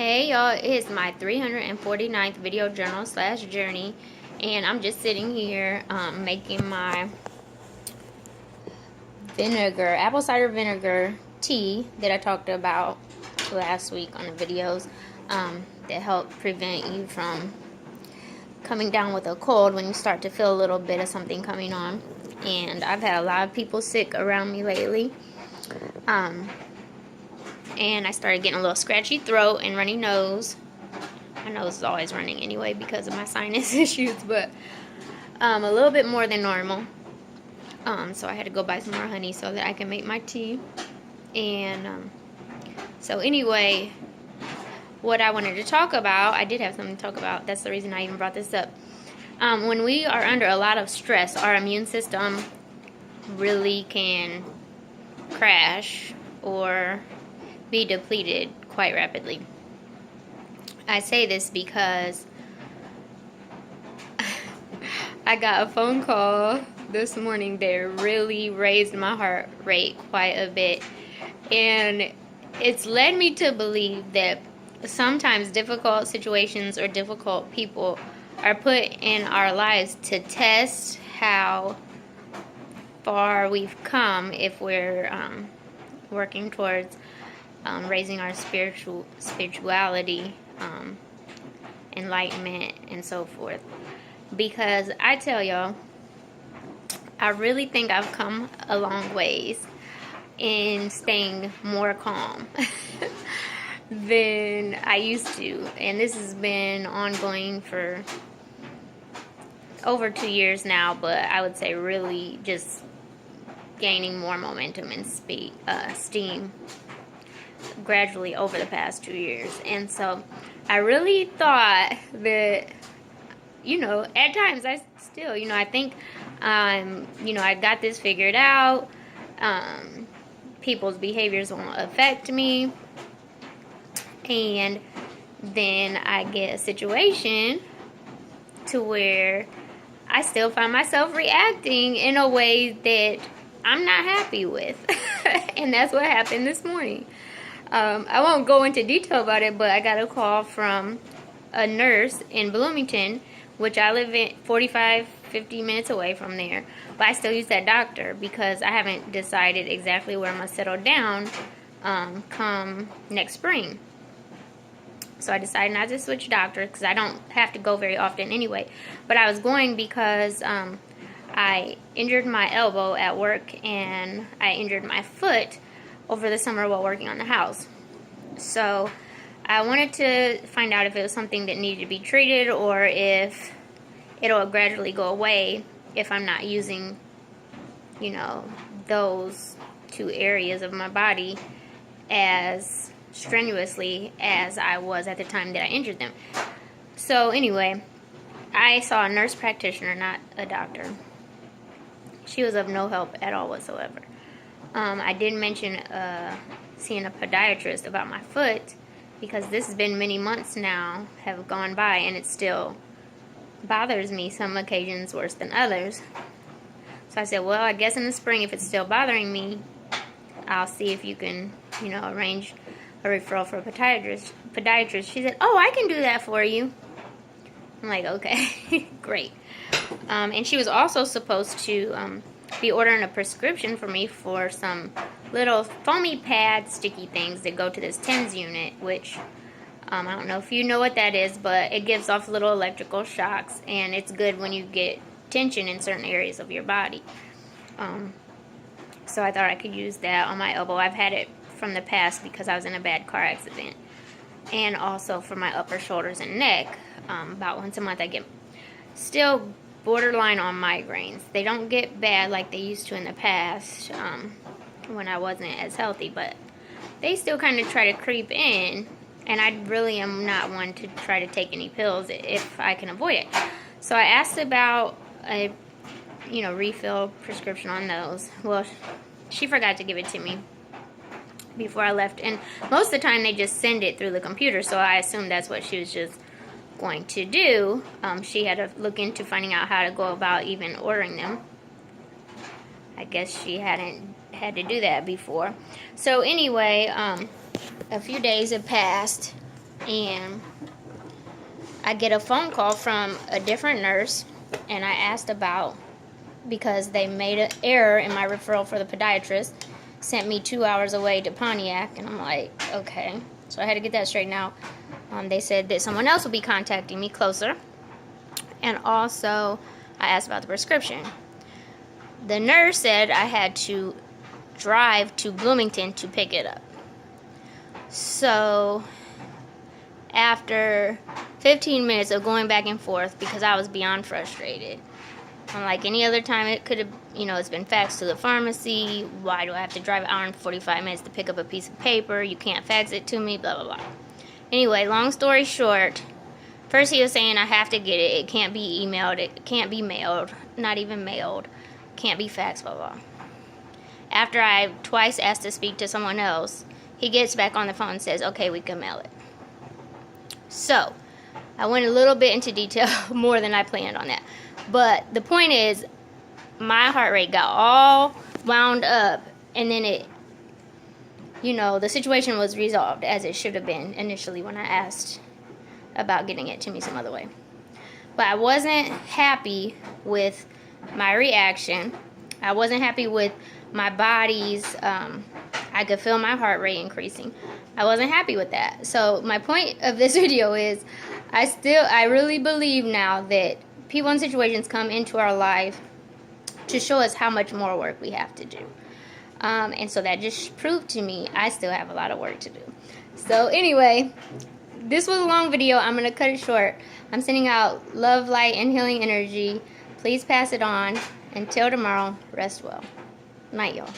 Hey y'all, it is my 349th video journal slash journey, and I'm just sitting here making my apple cider vinegar tea that I talked about last week on the videos that help prevent you from coming down with a cold when you start to feel a little bit of something coming on. And I've had a lot of people sick around me lately. And I started getting a little scratchy throat and runny nose. My nose is always running anyway because of my sinus issues, but a little bit more than normal. So I had to go buy some more honey so that I can make my tea. And so anyway, what I wanted to talk about, I did have something to talk about. That's the reason I even brought this up. When we are under a lot of stress, our immune system really can crash or be depleted quite rapidly. I say this because I got a phone call this morning that really raised my heart rate quite a bit, and it's led me to believe that sometimes difficult situations or difficult people are put in our lives to test how far we've come if we're working towards raising our spirituality, enlightenment, and so forth. Because I tell y'all, I really think I've come a long ways in staying more calm than I used to. And this has been ongoing for over 2 years now, but I would say really just gaining more momentum and steam gradually over the past 2 years. And so I really thought that, at times I still, I think, I got this figured out. People's behaviors won't affect me. And then I get a situation to where I still find myself reacting in a way that I'm not happy with. And that's what happened this morning. I won't go into detail about it, but I got a call from a nurse in Bloomington, which I live in 50 minutes away from there. But I still use that doctor because I haven't decided exactly where I'm going to settle down come next spring. So I decided not to switch doctors because I don't have to go very often anyway. But I was going because I injured my elbow at work and I injured my foot over the summer while working on the house. So I wanted to find out if it was something that needed to be treated or if it'll gradually go away if I'm not using, those two areas of my body as strenuously as I was at the time that I injured them. So anyway, I saw a nurse practitioner, not a doctor. She was of no help at all whatsoever. I did mention seeing a podiatrist about my foot because this has been many months now have gone by and it still bothers me some occasions worse than others. So I said, well, I guess in the spring if it's still bothering me, I'll see if you can, arrange a referral for a podiatrist. She said, oh, I can do that for you. I'm like, okay, great. And she was also supposed to be ordering a prescription for me for some little foamy pad sticky things that go to this TENS unit, which I don't know if you know what that is, but it gives off little electrical shocks, and it's good when you get tension in certain areas of your body. So I thought I could use that on my elbow. I've had it from the past because I was in a bad car accident, and also for my upper shoulders and neck. About once a month I get still borderline on migraines. They don't get bad like they used to in the past when I wasn't as healthy, but they still kind of try to creep in, and I really am not one to try to take any pills if I can avoid it. So I asked about a refill prescription on those. Well, she forgot to give it to me before I left, and most of the time they just send it through the computer, so I assumed that's what she was just going to do. She had to look into finding out how to go about even ordering them. I guess she hadn't had to do that before. So anyway, a few days have passed and I get a phone call from a different nurse, and I asked about, because they made an error in my referral for the podiatrist, sent me 2 hours away to Pontiac, and I'm like, okay. So I had to get that straightened out. They said that someone else will be contacting me closer, and also I asked about the prescription. The nurse said I had to drive to Bloomington to pick it up. So after 15 minutes of going back and forth, because I was beyond frustrated, unlike any other time, it could have, it's been faxed to the pharmacy. Why do I have to drive an hour and 45 minutes to pick up a piece of paper? You can't fax it to me, blah, blah, blah. Anyway, long story short, first he was saying I have to get it. It can't be emailed. It can't be mailed. Not even mailed. Can't be faxed, blah, blah. After I twice asked to speak to someone else, he gets back on the phone and says, okay, we can mail it. So I went a little bit into detail, more than I planned on that. But the point is, my heart rate got all wound up, and then it, the situation was resolved as it should have been initially when I asked about getting it to me some other way. But I wasn't happy with my reaction. I wasn't happy with my body's, I could feel my heart rate increasing. I wasn't happy with that. So my point of this video is, I really believe now that people and situations come into our life to show us how much more work we have to do. And so that just proved to me I still have a lot of work to do. So anyway, this was a long video. I'm going to cut it short. I'm sending out love, light, and healing energy. Please pass it on. Until tomorrow, rest well. Night, y'all.